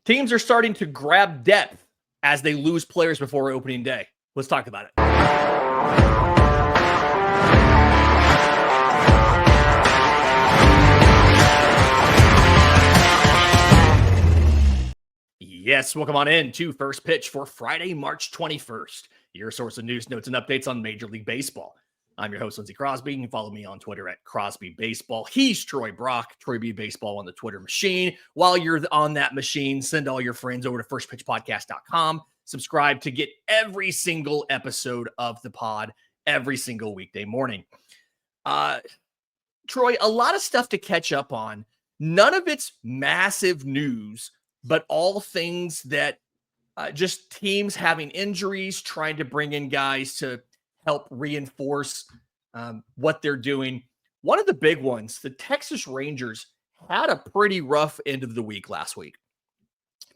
Teams are starting to grab depth as they lose players before opening day. Let's talk about it. Yes, welcome on in to First Pitch for Friday, March 21st. Your source of news, notes, and updates on Major League Baseball. I'm your host, Lindsay Crosby. You can follow me on Twitter at Crosby Baseball. He's Troy Brock, Troy B Baseball on the Twitter machine. While you're on that machine, send all your friends over to firstpitchpodcast.com. Subscribe to get every single episode of the pod every single weekday morning. Troy, a lot of stuff to catch up on. None of it's massive news, but all things that just teams having injuries, trying to bring in guys to help reinforce what they're doing. One of the big ones, the Texas Rangers had a pretty rough end of the week last week.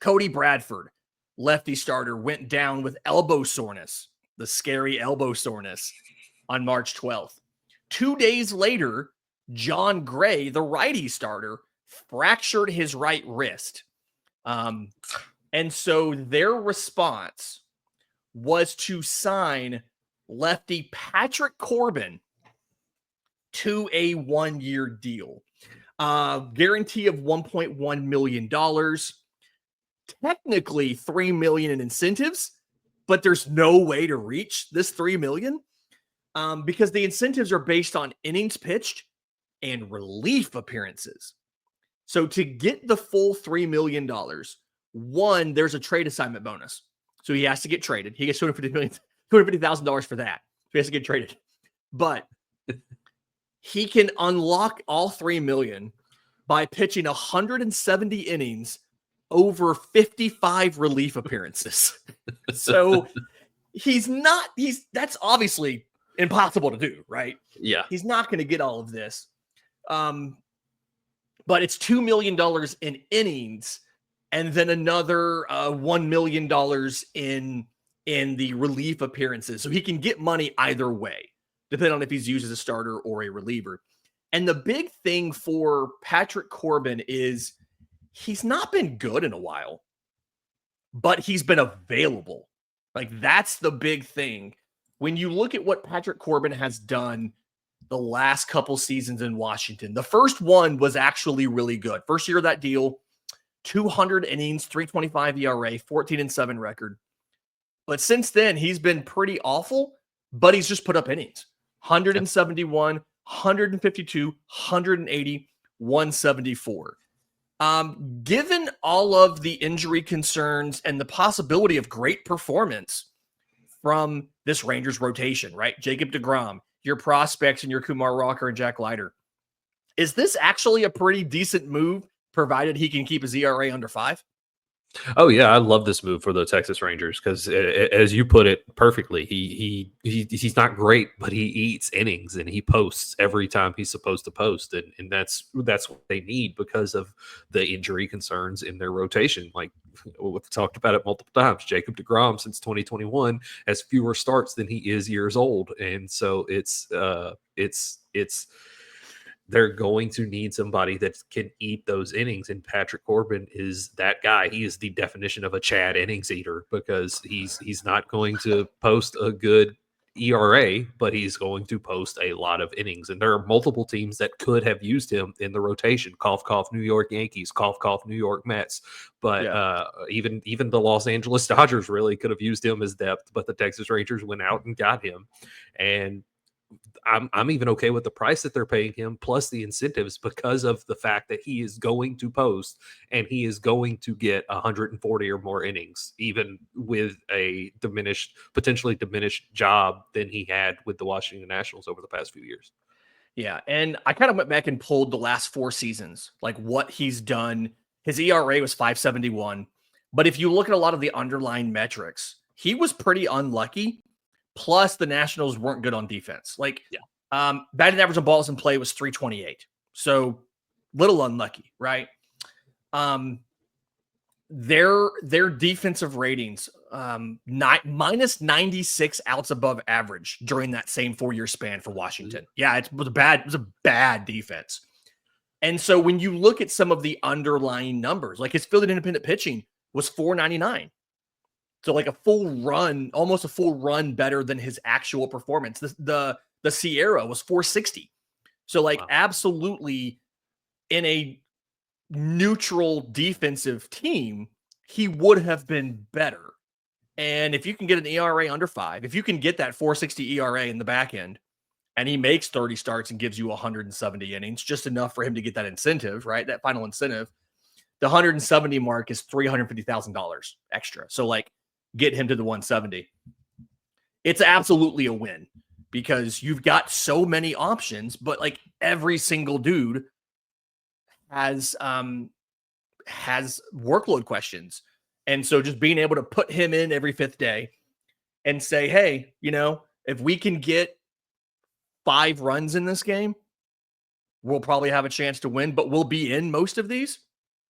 Cody Bradford, lefty starter, went down with elbow soreness, the scary elbow soreness, on March 12th. 2 days later, John Gray, the righty starter, fractured his right wrist. And so their response was to sign lefty Patrick Corbin to a 1-year deal. Guarantee of $1.1 million. Technically $3 million in incentives, but there's no way to reach this $3 million because the incentives are based on innings pitched and relief appearances. So to get the full $3 million, one, there's a trade assignment bonus. So he has to get traded. He gets $250,000 for that. So he has to get traded. But he can unlock all $3 million by pitching 170 innings over 55 relief appearances. So that's obviously impossible to do, right? Yeah. He's not going to get all of this. But it's $2 million in innings and then another $1 million in the relief appearances. So he can get money either way, depending on if he's used as a starter or a reliever. And the big thing for Patrick Corbin is he's not been good in a while, but he's been available. Like, that's the big thing. When you look at what Patrick Corbin has done the last couple seasons in Washington, the first one was actually really good. First year of that deal, 200 innings, 3.25 ERA, 14-7 record. But since then, he's been pretty awful, but he's just put up innings. 171, 152, 180, 174. Given all of the injury concerns and the possibility of great performance from this Rangers rotation, right? Jacob deGrom, your prospects and your Kumar Rocker and Jack Leiter. Is this actually a pretty decent move, provided he can keep his ERA under 5? Oh yeah, I love this move for the Texas Rangers because, as you put it perfectly, he's not great, but he eats innings and he posts every time he's supposed to post, and that's what they need because of the injury concerns in their rotation. Like we've talked about it multiple times, Jacob deGrom since 2021 has fewer starts than he is years old, and so it's they're going to need somebody that can eat those innings, and Patrick Corbin is that guy. He is the definition of a Chad innings eater because he's not going to post a good ERA, but he's going to post a lot of innings. And there are multiple teams that could have used him in the rotation. Cough, cough, New York Yankees. Cough, cough, New York Mets. But even the Los Angeles Dodgers really could have used him as depth, but the Texas Rangers went out and got him. And I'm even okay with the price that they're paying him, plus the incentives, because of the fact that he is going to post and he is going to get 140 or more innings, even with a potentially diminished job than he had with the Washington Nationals over the past few years. Yeah, and I kind of went back and pulled the last 4 seasons, like what he's done. His ERA was 5.71, but if you look at a lot of the underlying metrics, he was pretty unlucky. Plus, the Nationals weren't good on defense. Batting average on balls in play was 3.28. So, little unlucky, right? Their defensive ratings, minus 96 outs above average during that same 4-year span for Washington. Yeah, it was a bad defense. And so, when you look at some of the underlying numbers, like his field independent pitching, was $4.99. So like a full run, almost a full run better than his actual performance. The Sierra was $4.60. So like absolutely in a neutral defensive team, he would have been better. And if you can get an ERA under 5, if you can get that 4.60 ERA in the back end, and he makes 30 starts and gives you 170 innings, just enough for him to get that incentive, right? That final incentive. The 170 mark is $350,000 extra. So like get him to the 170. It's absolutely a win because you've got so many options, but like every single dude has workload questions. And so just being able to put him in every 5th day and say, hey, if we can get 5 runs in this game, we'll probably have a chance to win, but we'll be in most of these.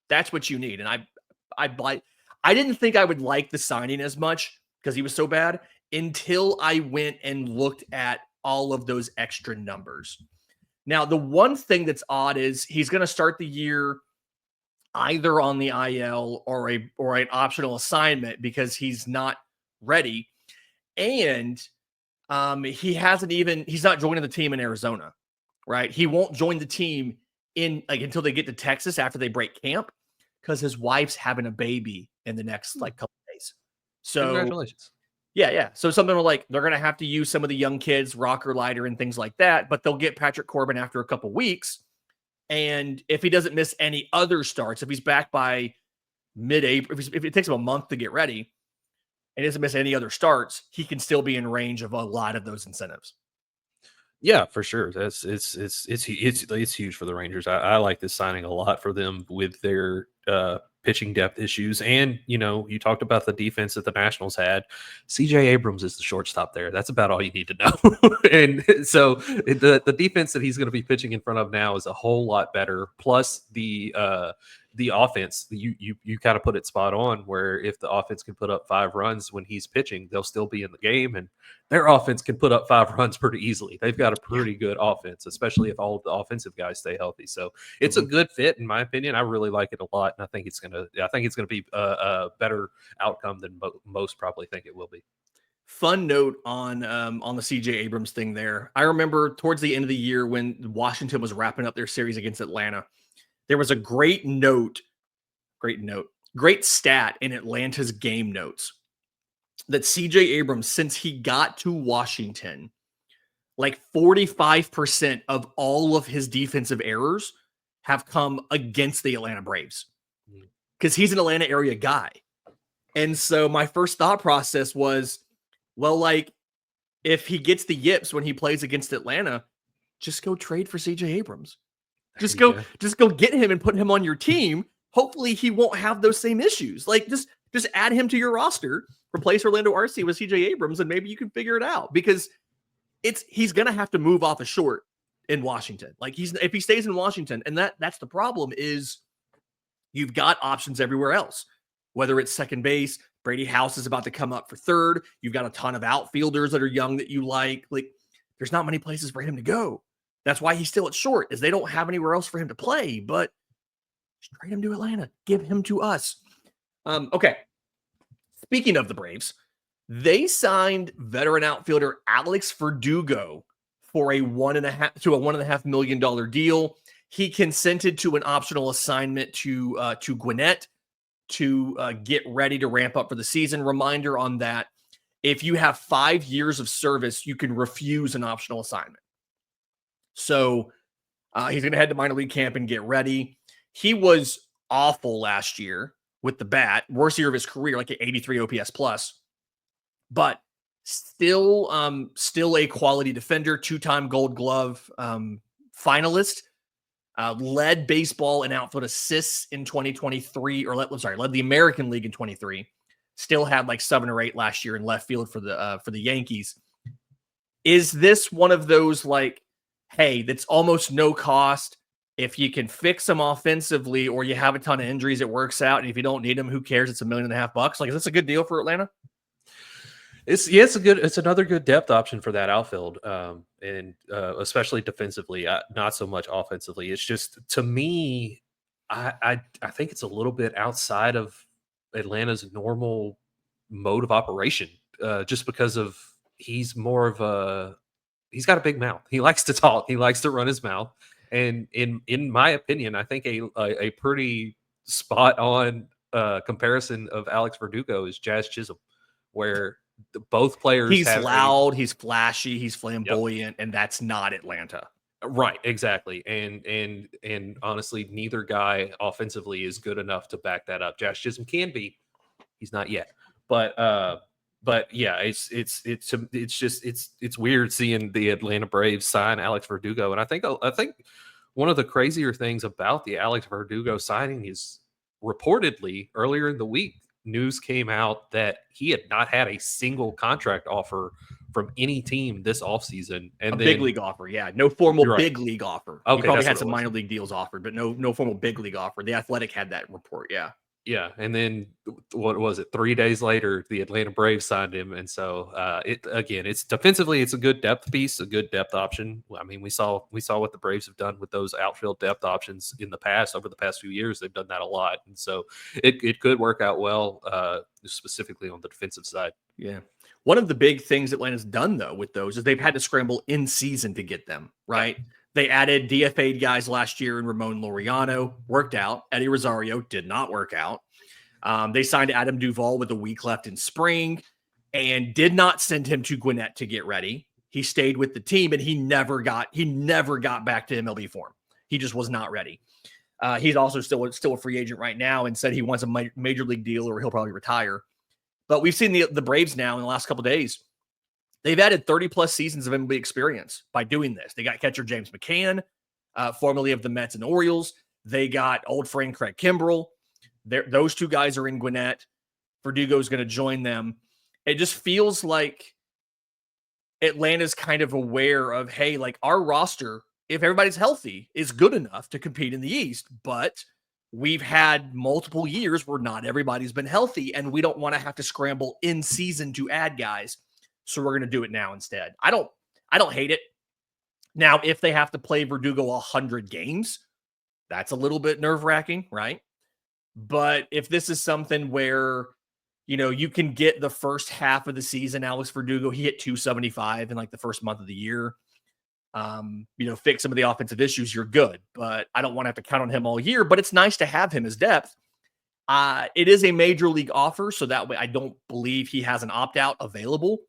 That's what you need. And I didn't think I would like the signing as much because he was so bad until I went and looked at all of those extra numbers. Now, the one thing that's odd is he's going to start the year either on the IL or an optional assignment because he's not ready. And he's not joining the team in Arizona, right? He won't join the team until they get to Texas after they break camp because his wife's having a baby in the next couple of days. So congratulations. Yeah. So something like they're going to have to use some of the young kids, Rocker, Leiter, and things like that, but they'll get Patrick Corbin after a couple weeks. And if he doesn't miss any other starts, if he's back by mid-April, if it takes him a month to get ready and doesn't miss any other starts, he can still be in range of a lot of those incentives. Yeah, for sure. It's huge for the Rangers. I like this signing a lot for them with their pitching depth issues. And, you talked about the defense that the Nationals had. CJ Abrams is the shortstop there. That's about all you need to know. And so the defense that he's going to be pitching in front of now is a whole lot better. Plus the offense, you kind of put it spot on where if the offense can put up 5 runs when he's pitching, they'll still be in the game. And their offense can put up 5 runs pretty easily. They've got a pretty good offense, especially if all of the offensive guys stay healthy. So it's a good fit, in my opinion. I really like it a lot, and I think it's gonna be a better outcome than most probably think it will be. Fun note on the CJ Abrams thing there. I remember towards the end of the year when Washington was wrapping up their series against Atlanta, there was a great stat in Atlanta's game notes that CJ Abrams, since he got to Washington, like 45% of all of his defensive errors have come against the Atlanta Braves because he's an Atlanta area guy. And so my first thought process was, well, like if he gets the yips when he plays against Atlanta, just go trade for CJ Abrams. Just go get him and put him on your team. Hopefully he won't have those same issues. Like just add him to your roster, replace Orlando Arce with CJ Abrams, and maybe you can figure it out because he's going to have to move off a short in Washington. Like if he stays in Washington, and that's the problem is you've got options everywhere else, whether it's second base, Brady House is about to come up for third. You've got a ton of outfielders that are young that you like. Like there's not many places for him to go. That's why he's still at short is they don't have anywhere else for him to play, but trade him to Atlanta, give him to us. Okay. Speaking of the Braves, they signed veteran outfielder Alex Verdugo for a $1.5 million deal. He consented to an optional assignment to Gwinnett to get ready to ramp up for the season. Reminder on that: if you have 5 years of service, you can refuse an optional assignment. So he's going to head to minor league camp and get ready. He was awful last year with the bat, worst year of his career, like an 83 OPS plus, but still a quality defender, 2-time Gold Glove finalist, led baseball and outfield assists in 2023, led the American League in 23. Still had like 7 or 8 last year in left field for the Yankees. Is this one of those like, hey, that's almost no cost? If you can fix them offensively or you have a ton of injuries, it works out. And if you don't need them, who cares? It's $1.5 million. Like, is this a good deal for Atlanta? It's another good depth option for that outfield. And especially defensively, not so much offensively. It's just, to me, I think it's a little bit outside of Atlanta's normal mode of operation, just because of he's got a big mouth. He likes to talk. He likes to run his mouth. And in my opinion, I think a pretty spot on comparison of Alex Verdugo is Jazz Chisholm, where both players He's have loud, he's flashy, he's Yep. flamboyant, and that's not Atlanta. Right, exactly. And honestly, neither guy offensively is good enough to back that up. Josh Chisholm can be, he's not yet. But yeah, it's weird seeing the Atlanta Braves sign Alex Verdugo. And I think one of the crazier things about the Alex Verdugo signing is reportedly earlier in the week, news came out that he had not had a single contract offer from any team this offseason. And A then big league offer, yeah. No formal You're right. big league offer. Okay, He probably that's had what it some was. minor league deals offered, but no formal big league offer. The Athletic had that report, yeah. Yeah, and then what was it? 3 days later, the Atlanta Braves signed him, and so it's defensively, it's a good depth piece, a good depth option. I mean, we saw what the Braves have done with those outfield depth options in the past. Over the past few years, they've done that a lot, and so it could work out well, specifically on the defensive side. Yeah. One of the big things Atlanta's done, though, with those is they've had to scramble in season to get them, right? Yeah. They added DFA'd guys last year in Ramon Laureano, worked out. Eddie Rosario did not work out. They signed Adam Duvall with a week left in spring and did not send him to Gwinnett to get ready. He stayed with the team, and he never got back to MLB form. He just was not ready. He's also still a free agent right now and said he wants a major league deal or he'll probably retire. But we've seen the Braves now in the last couple of days. They've added 30-plus seasons of MLB experience by doing this. They got catcher James McCann, formerly of the Mets and Orioles. They got old friend Craig Kimbrell. Those two guys are in Gwinnett. Verdugo's going to join them. It just feels like Atlanta's kind of aware of, hey, like our roster, if everybody's healthy, is good enough to compete in the East, but we've had multiple years where not everybody's been healthy, and we don't want to have to scramble in season to add guys. So we're going to do it now instead. I don't hate it. Now, if they have to play Verdugo 100 games, that's a little bit nerve-wracking, right? But if this is something where, you can get the first half of the season, Alex Verdugo, he hit 275 in like the first month of the year. Fix some of the offensive issues, you're good. But I don't want to have to count on him all year, but it's nice to have him as depth. It is a major league offer, so that way I don't believe he has an opt-out available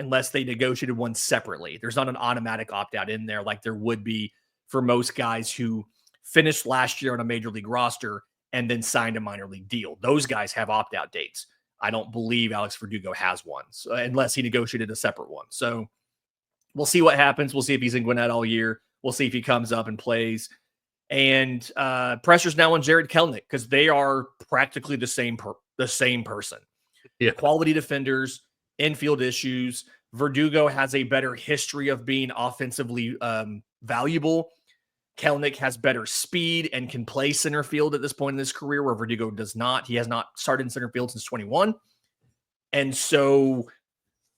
unless they negotiated one separately. There's not an automatic opt-out in there like there would be for most guys who finished last year on a major league roster and then signed a minor league deal. Those guys have opt-out dates. I don't believe Alex Verdugo has one, so, unless he negotiated a separate one. So we'll see what happens. We'll see if he's in Gwinnett all year. We'll see if he comes up and plays. And pressure's now on Jared Kelenic because they are practically the same person. Yeah. Quality defenders, infield issues. Verdugo has a better history of being offensively valuable. Kelenic has better speed and can play center field at this point in his career, where Verdugo does not. He has not started in center field since 21. And so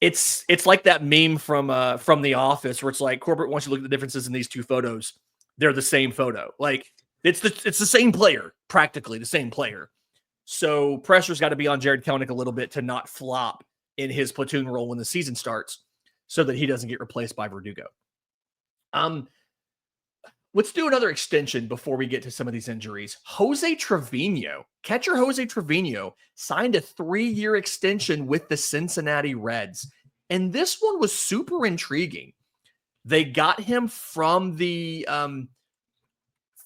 it's like that meme from The Office where it's like, Corbett wants you to look at the differences in these two photos. They're the same photo. Like it's the same player, practically the same player. So pressure's got to be on Jared Kelenic a little bit to not flop in his platoon role when the season starts so that he doesn't get replaced by Verdugo. Let's do another extension before we get to some of these injuries. Jose Trevino, catcher Jose Trevino, signed a 3-year extension with the Cincinnati Reds. And this one was super intriguing. They got him from the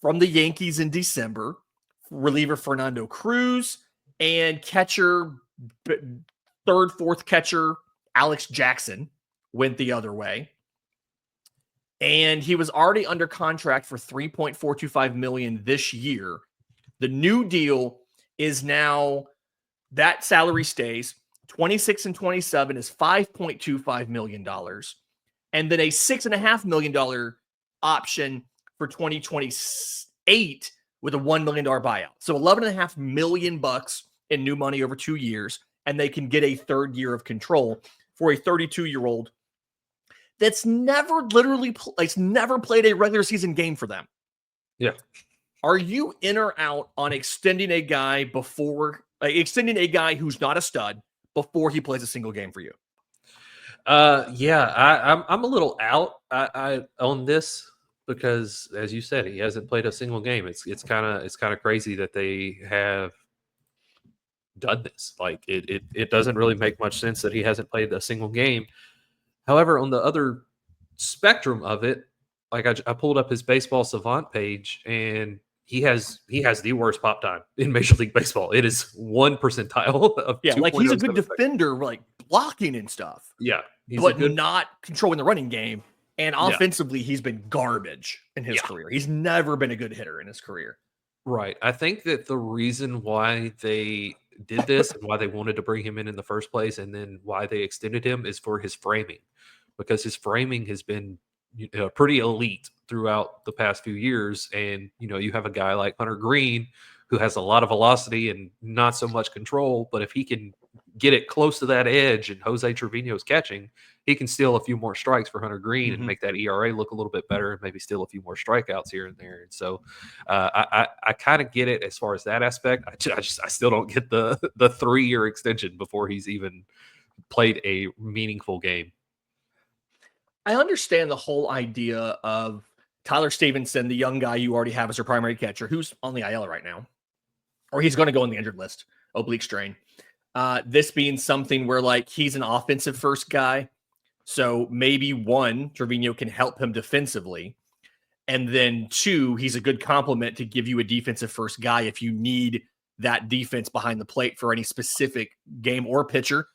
Yankees in December, reliever Fernando Cruz, and catcher, third, fourth catcher Alex Jackson went the other way. And he was already under contract for $3.425 million this year. The new deal is now that salary stays. 26 and 27 is $5.25 million. And then a $6.5 million option for 2028 with a $1 million buyout. So $11.5 million in new money over 2 years. And they can get a third year of control for a 32-year-old that's never never played a regular season game for them. Yeah. Are you in or out on extending a guy before Like extending a guy who's not a stud before he plays a single game for you. Yeah, I'm a little out I on this because, as you said, he hasn't played a single game. It's kind of crazy that they have done this. Like it doesn't really make much sense that he hasn't played a single game. However, on the other spectrum of it, like I pulled up his baseball savant page, and he has the worst pop time in Major League Baseball. It is 1 percentile of Yeah, like he's a good 2.07 seconds. defender, like blocking and stuff, Yeah, he's a but good. not controlling the running game. And Yeah, offensively, he's been garbage in his yeah. career. He's never been a good hitter in his career. Right. I think that the reason why they did this and why they wanted to bring him in the first place, and then why they extended him, is for his framing, because his framing has been pretty elite throughout the past few years. And you have a guy like Hunter Green who has a lot of velocity and not so much control, but if he can get it close to that edge and Jose Trevino's catching, he can steal a few more strikes for Hunter Green and make that ERA look a little bit better, and maybe steal a few more strikeouts here and there. And so I kind of get it as far as that aspect. I still don't get the 3-year extension before he's even played a meaningful game. I understand the whole idea of Tyler Stevenson, the young guy you already have as your primary catcher, who's on the IL right now, or he's going to go on the injured list, oblique strain. This being something where like he's an offensive first guy. So maybe one, Trevino can help him defensively. And then two, he's a good complement to give you a defensive first guy if you need that defense behind the plate for any specific game or pitcher.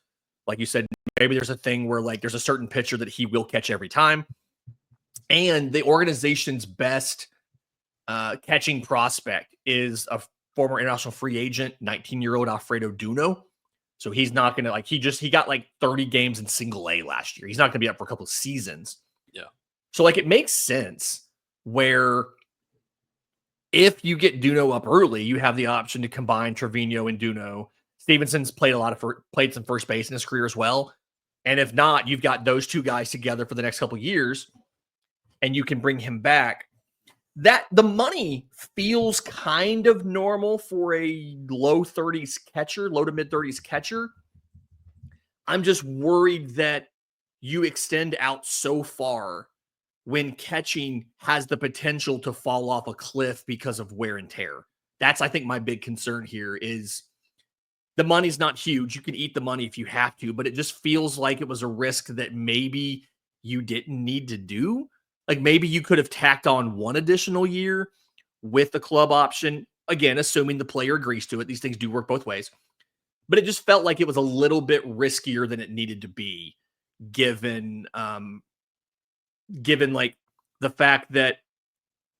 Like you said, maybe there's a thing where like there's a certain pitcher that he will catch every time. And the organization's best catching prospect is a former international free agent, 19-year-old Alfredo Duno. So he's not going to like, he got like 30 games in single A last year. He's not going to be up for a couple of seasons. Yeah. So like it makes sense where if you get Duno up early, you have the option to combine Trevino and Duno. Stevenson's played played some first base in his career as well. And if not, you've got those two guys together for the next couple of years and you can bring him back. That the money feels kind of normal for a low 30s catcher, low to mid 30s catcher. I'm just worried that you extend out so far when catching has the potential to fall off a cliff because of wear and tear. That's, I think, my big concern here is the money's not huge. You can eat the money if you have to, but it just feels like it was a risk that maybe you didn't need to do. Like maybe you could have tacked on one additional year with the club option. Again, assuming the player agrees to it. These things do work both ways. But it just felt like it was a little bit riskier than it needed to be, given like the fact that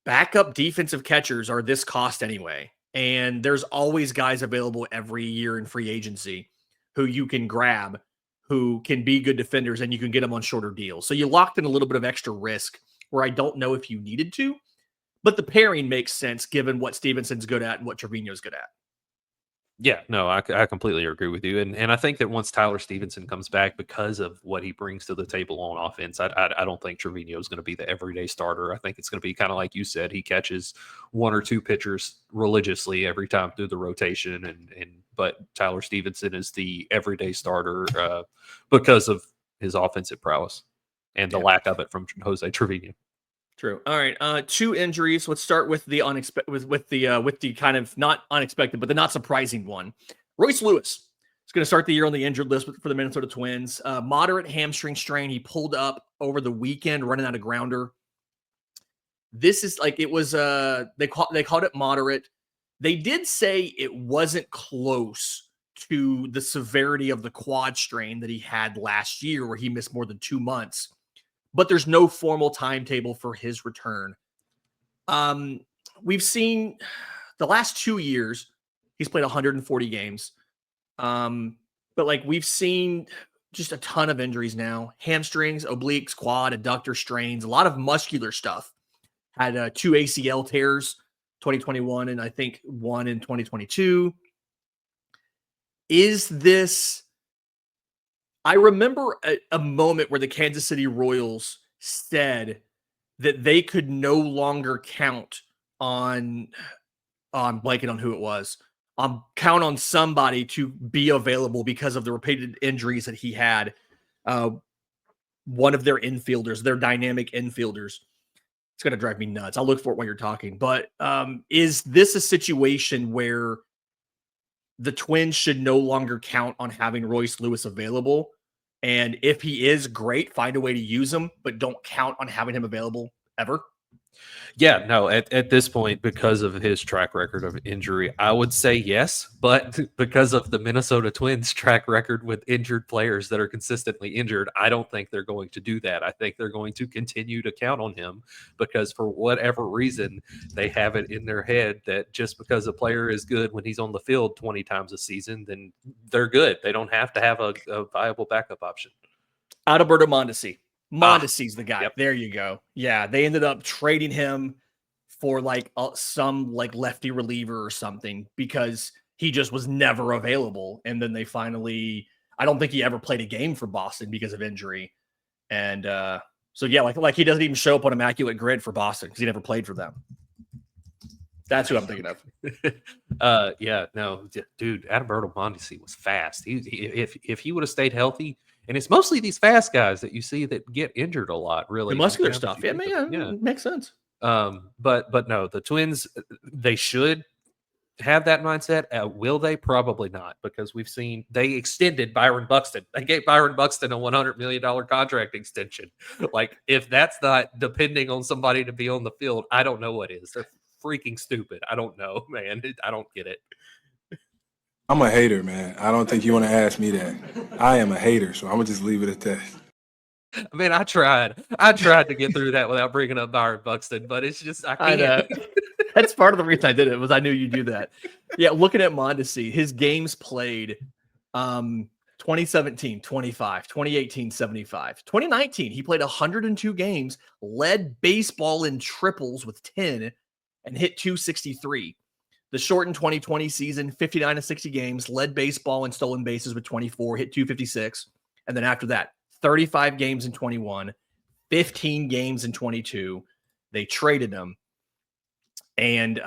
backup defensive catchers are this cost anyway. And there's always guys available every year in free agency who you can grab, who can be good defenders, and you can get them on shorter deals. So you locked in a little bit of extra risk where I don't know if you needed to, but the pairing makes sense given what Stevenson's good at and what Trevino's good at. Yeah, no, I completely agree with you, and I think that once Tyler Stevenson comes back, because of what he brings to the table on offense, I don't think Trevino is going to be the everyday starter. I think it's going to be kind of like you said, he catches one or two pitchers religiously every time through the rotation, but Tyler Stevenson is the everyday starter because of his offensive prowess and the lack of it from Jose Trevino. True. All right. Two injuries. Let's start with the unexpected, with the kind of not unexpected, but the not surprising one. Royce Lewis is going to start the year on the injured list for the Minnesota Twins. Moderate hamstring strain. He pulled up over the weekend, running out a grounder. This is like it was. They called it moderate. They did say it wasn't close to the severity of the quad strain that he had last year, where he missed more than 2 months. But there's no formal timetable for his return. We've seen the last 2 years, he's played 140 games. But like we've seen just a ton of injuries now. Hamstrings, obliques, quad, adductor strains, a lot of muscular stuff. Had 2 ACL tears, 2021, and I think 1 in 2022. Is this... I remember a moment where the Kansas City Royals said that they could no longer count on blanking on who it was, count on somebody to be available because of the repeated injuries that he had. One of their infielders, their dynamic infielders. It's going to drive me nuts. I'll look for it while you're talking. But is this a situation where the Twins should no longer count on having Royce Lewis available? And if he is, great, find a way to use him, but don't count on having him available ever? Yeah, no, at this point, because of his track record of injury, I would say yes. But because of the Minnesota Twins track record with injured players that are consistently injured, I don't think they're going to do that. I think they're going to continue to count on him because for whatever reason, they have it in their head that just because a player is good when he's on the field 20 times a season, then they're good. They don't have to have a viable backup option. Adalberto Mondesi. Mondesi's the guy. Yep. There you go. Yeah, they ended up trading him for like some like lefty reliever or something because he just was never available. And then they finally, I don't think he ever played a game for Boston because of injury. And so yeah, like he doesn't even show up on Immaculate Grid for Boston because he never played for them. That's who I'm thinking of. Yeah, no, dude, Adalberto Mondesi was fast. If he would have stayed healthy. And it's mostly these fast guys that you see that get injured a lot, really. The muscular stuff. Yeah, makes sense. But no, the Twins, they should have that mindset. Will they? Probably not, because we've seen they extended Byron Buxton. They gave Byron Buxton a $100 million contract extension. Like, if that's not depending on somebody to be on the field, I don't know what is. They're freaking stupid. I don't know, man. I don't get it. I'm a hater, man. I don't think you want to ask me that. I am a hater, so I'm gonna just leave it at that. I mean, I tried to get through that without bringing up Byron Buxton, but it's just I can't. That's part of the reason I did it was I knew you'd do that. Yeah, looking at Mondesi, his games played 2017, 25, 2018, 75. 2019, he played 102 games, led baseball in triples with 10, and hit 263. The shortened 2020 season, 59 to 60 games, led baseball in stolen bases with 24, hit 256. And then after that, 35 games in 21, 15 games in 22. They traded him. And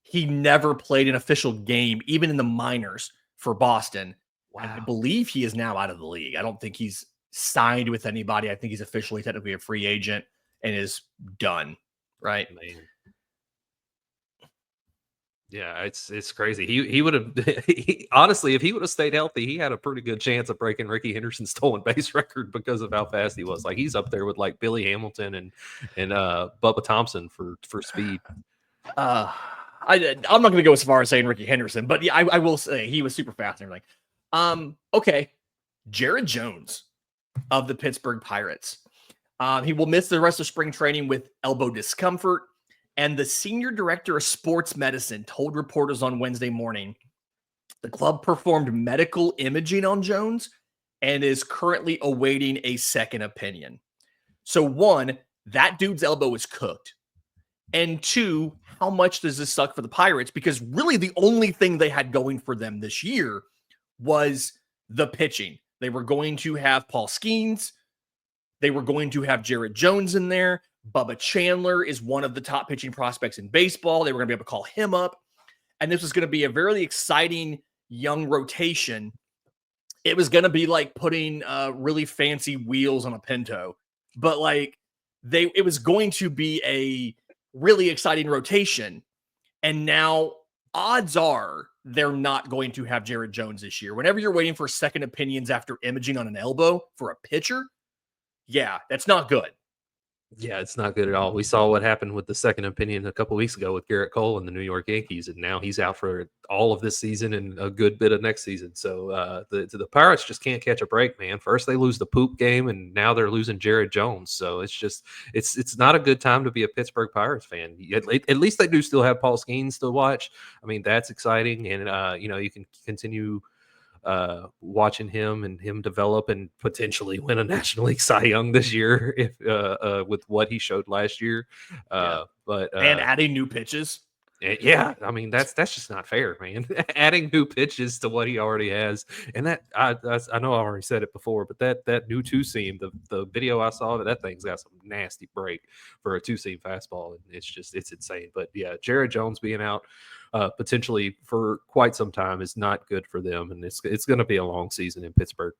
he never played an official game, even in the minors for Boston. Wow. I believe he is now out of the league. I don't think he's signed with anybody. I think he's officially technically a free agent and is done. Right? Man. Yeah, it's crazy. He would have honestly, if he would have stayed healthy, he had a pretty good chance of breaking Ricky Henderson's stolen base record because of how fast he was. Like, he's up there with like Billy Hamilton and Bubba Thompson for speed. I'm not going to go as far as saying Ricky Henderson, but yeah, I will say he was super fast and everything. Okay, Jared Jones of the Pittsburgh Pirates. He will miss the rest of spring training with elbow discomfort. And the senior director of sports medicine told reporters on Wednesday morning the club performed medical imaging on Jones and is currently awaiting a second opinion. So, one, that dude's elbow is cooked. And two, how much does this suck for the Pirates? Because really the only thing they had going for them this year was the pitching. They were going to have Paul Skeens. They were going to have Jared Jones in there. Bubba Chandler is one of the top pitching prospects in baseball. They were going to be able to call him up. And this was going to be a very exciting young rotation. It was going to be like putting really fancy wheels on a Pinto. But like it was going to be a really exciting rotation. And now odds are they're not going to have Jared Jones this year. Whenever you're waiting for second opinions after imaging on an elbow for a pitcher, yeah, that's not good. Yeah, it's not good at all. We saw what happened with the second opinion a couple weeks ago with Garrett Cole and the New York Yankees, and now he's out for all of this season and a good bit of next season. So the Pirates just can't catch a break, man. First they lose the poop game, and now they're losing Jared Jones. So it's just it's not a good time to be a Pittsburgh Pirates fan. At least they do still have Paul Skeens to watch. I mean, that's exciting, and you can continue watching him develop and potentially win a National League Cy Young this year if with what he showed last year. But and adding new pitches. Yeah, I mean that's just not fair, man. Adding new pitches to what he already has, and that I know I already said it before, but that new two seam, the video I saw, that thing's got some nasty break for a two seam fastball, and it's insane. But yeah, Jared Jones being out potentially for quite some time is not good for them, and it's going to be a long season in Pittsburgh.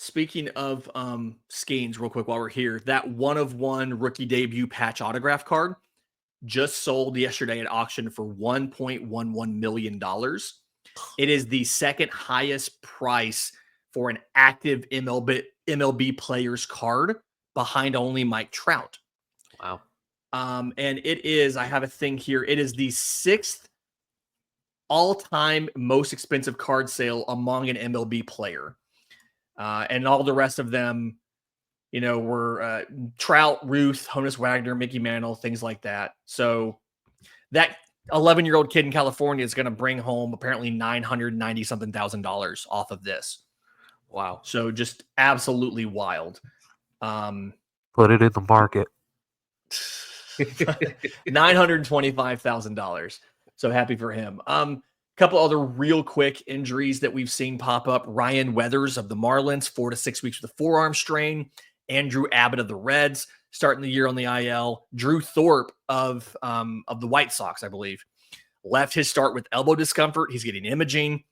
Speaking of Skeens, real quick while we're here, that 1-of-1 rookie debut patch autograph card just sold yesterday at auction for $1.11 million. It is the second highest price for an active MLB player's card, behind only Mike Trout. Wow. And it is, I have a thing here, it is the 6th all-time most expensive card sale among an MLB player. And all the rest of them, you know, were Trout, Ruth, Honus Wagner, Mickey Mantle, things like that. So that 11-year-old kid in California is going to bring home apparently $990-something thousand off of this. Wow. So just absolutely wild. Put it in the market. $925,000. So happy for him. Couple other real quick injuries that we've seen pop up. Ryan Weathers of the Marlins, 4 to 6 weeks with a forearm strain. Andrew Abbott of the Reds, starting the year on the IL. Drew Thorpe of the White Sox, I believe, left his start with elbow discomfort. He's getting imaging.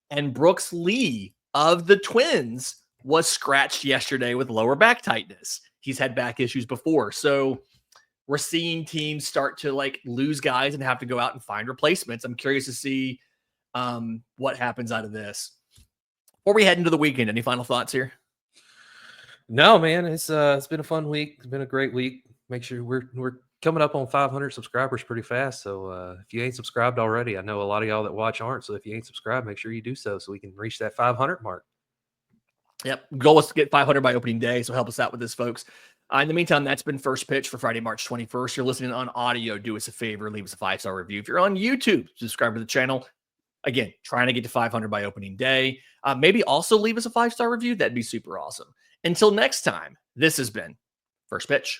And Brooks Lee of the Twins was scratched yesterday with lower back tightness. He's had back issues before. So we're seeing teams start to like lose guys and have to go out and find replacements. I'm curious to see what happens out of this. Before we head into the weekend, any final thoughts here? No, man, it's been a fun week. It's been a great week. Make sure we're coming up on 500 subscribers pretty fast. So if you ain't subscribed already, I know a lot of y'all that watch aren't. So if you ain't subscribed, make sure you do so we can reach that 500 mark. Yep. Goal is to get 500 by opening day. So help us out with this, folks. In the meantime, that's been First Pitch for Friday, March 21st. You're listening on audio. Do us a favor. Leave us a 5-star review. If you're on YouTube, subscribe to the channel. Again, trying to get to 500 by opening day. Maybe also leave us a 5-star review. That'd be super awesome. Until next time, this has been First Pitch.